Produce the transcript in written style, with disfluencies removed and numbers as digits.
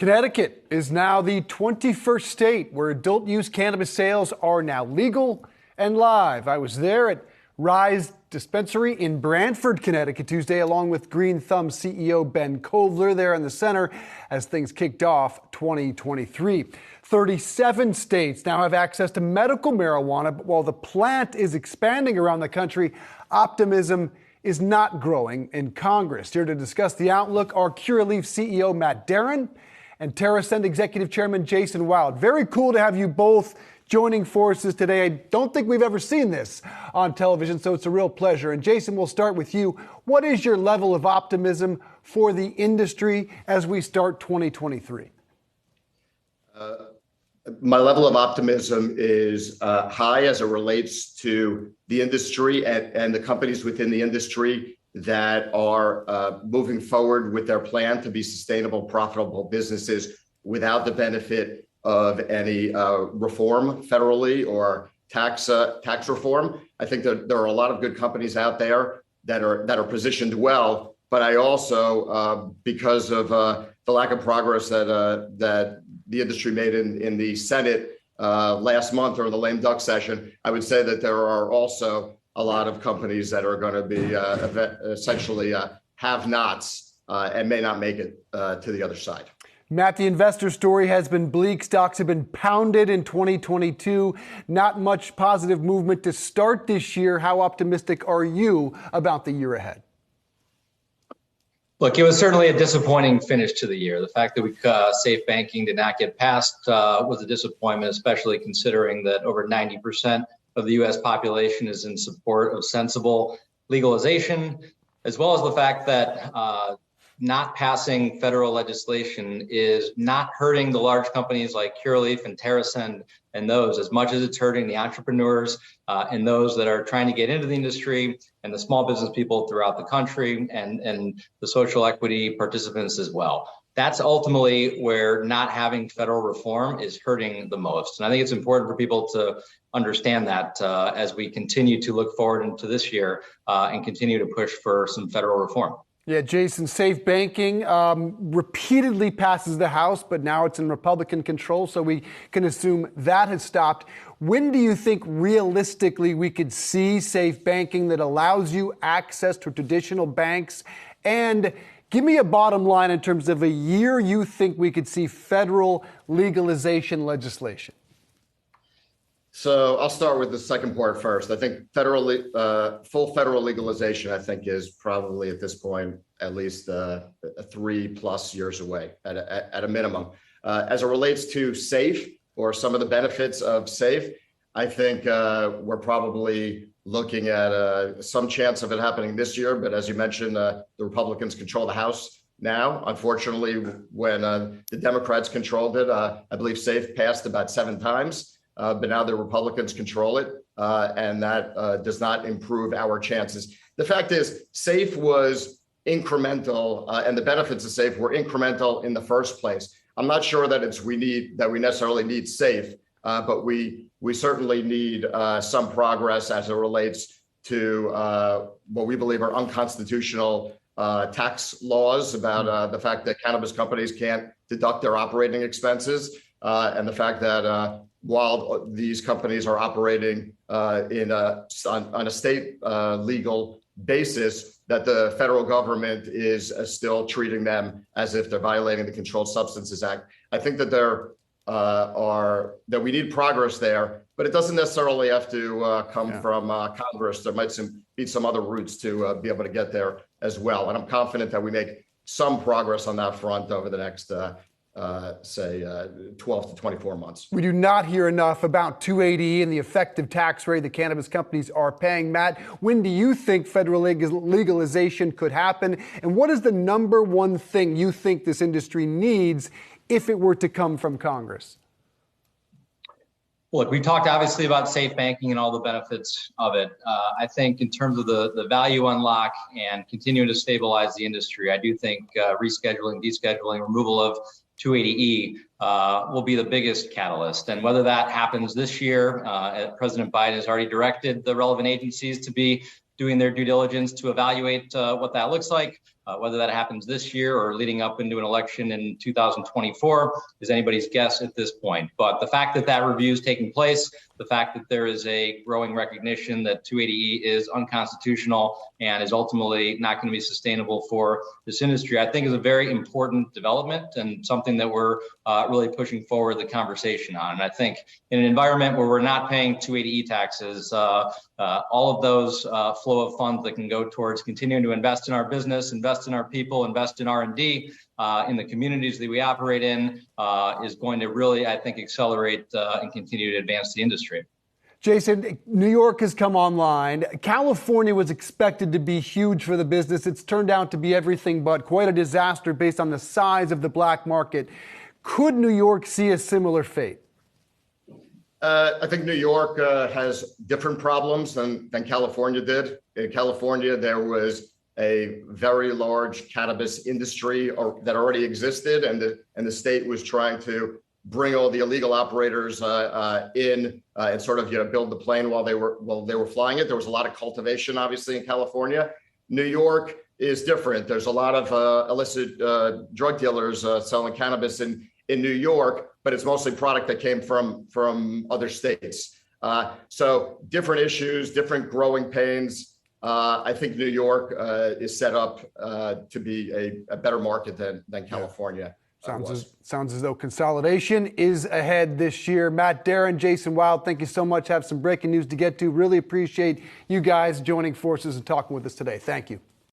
Connecticut is now the 21st state where adult use cannabis sales are now legal and live. I was there at Rise Dispensary in Brantford, Connecticut Tuesday, along with Green Thumb CEO Ben Kovler there in the center as things kicked off 2023. 37 states now have access to medical marijuana, but while the plant is expanding around the country, optimism is not growing in Congress. Here to discuss the outlook are Curaleaf CEO Matt Darin and TerrAscend Executive Chairman Jason Wild. Very cool to have you both joining forces today. I don't think we've ever seen this on television, so it's a real pleasure. And Jason, we'll start with you. What is your level of optimism for the industry as we start 2023? My level of optimism is high as it relates to the industry and the companies within the industry that are moving forward with their plan to be sustainable, profitable businesses without the benefit of any reform federally or tax reform. I think that there are a lot of good companies out there that are positioned well, but I also, because of the lack of progress that the industry made in the Senate last month or the lame duck session, I would say that there are also a lot of companies that are going to be essentially have-nots and may not make it to the other side. Matt, the investor story has been bleak. Stocks have been pounded in 2022. Not much positive movement to start this year. How optimistic are you about the year ahead? Look, it was certainly a disappointing finish to the year. The fact that safe banking did not get passed was a disappointment, especially considering that over 90% of the U.S. population is in support of sensible legalization, as well as the fact that not passing federal legislation is not hurting the large companies like Curaleaf and TerrAscend and those as much as it's hurting the entrepreneurs and those that are trying to get into the industry and the small business people throughout the country and the social equity participants as well. That's ultimately where not having federal reform is hurting the most. And I think it's important for people to understand that as we continue to look forward into this year and continue to push for some federal reform. Yeah, Jason, safe banking repeatedly passes the House, but now it's in Republican control, so we can assume that has stopped. When do you think realistically we could see safe banking that allows you access to traditional banks? And give me a bottom line in terms of a year you think we could see federal legalization legislation. So I'll start with the second part first. I think full federal legalization, I think, is probably at this point at least 3+ years away at a minimum. As it relates to SAFE or some of the benefits of SAFE, I think we're probably looking at some chance of it happening this year. But as you mentioned, the Republicans control the House now. Unfortunately, when the Democrats controlled it, I believe SAFE passed about 7 times. But now the Republicans control it, and that does not improve our chances. The fact is, SAFE was incremental, and the benefits of SAFE were incremental in the first place. I'm not sure that we necessarily need SAFE, but we certainly need some progress as it relates to what we believe are unconstitutional tax laws about the fact that cannabis companies can't deduct their operating expenses, and the fact that while these companies are operating on a state legal basis, that the federal government is still treating them as if they're violating the Controlled Substances Act. I think that that we need progress there, but it doesn't necessarily have to come from Congress. There might be some other routes to be able to get there as well. And I'm confident that we make some progress on that front over the next 12 to 24 months. We do not hear enough about 280E and the effective tax rate the cannabis companies are paying. Matt, when do you think federal legalization could happen? And what is the number one thing you think this industry needs if it were to come from Congress? Look, we talked obviously about safe banking and all the benefits of it. I think in terms of the value unlock and continuing to stabilize the industry, I do think rescheduling, descheduling, removal of 280E will be the biggest catalyst. And whether that happens this year, President Biden has already directed the relevant agencies to be doing their due diligence to evaluate what that looks like. Whether that happens this year or leading up into an election in 2024 is anybody's guess at this point. But the fact that that review is taking place, the fact that there is a growing recognition that 280E is unconstitutional and is ultimately not going to be sustainable for this industry, I think is a very important development and something that we're really pushing forward the conversation on. And I think in an environment where we're not paying 280E taxes, all of those flow of funds that can go towards continuing to invest in our business, invest in our people, invest in R&D, in the communities that we operate in, is going to really, I think, accelerate and continue to advance the industry. Jason, New York has come online. California was expected to be huge for the business. It's turned out to be everything but quite a disaster based on the size of the black market. Could New York see a similar fate? I think New York has different problems than California did. In California, there was a very large cannabis industry that already existed, and the state was trying to bring all the illegal operators in and sort of build the plane while they were flying it. There was a lot of cultivation, obviously, in California. New York is different. There's a lot of illicit drug dealers selling cannabis in New York, but it's mostly product that came from other states. So different issues, different growing pains. I think New York is set up to be a better market than California. Sounds as though consolidation is ahead this year. Matt, Darin, Jason Wild, thank you so much. Have some breaking news to get to. Really appreciate you guys joining forces and talking with us today. Thank you.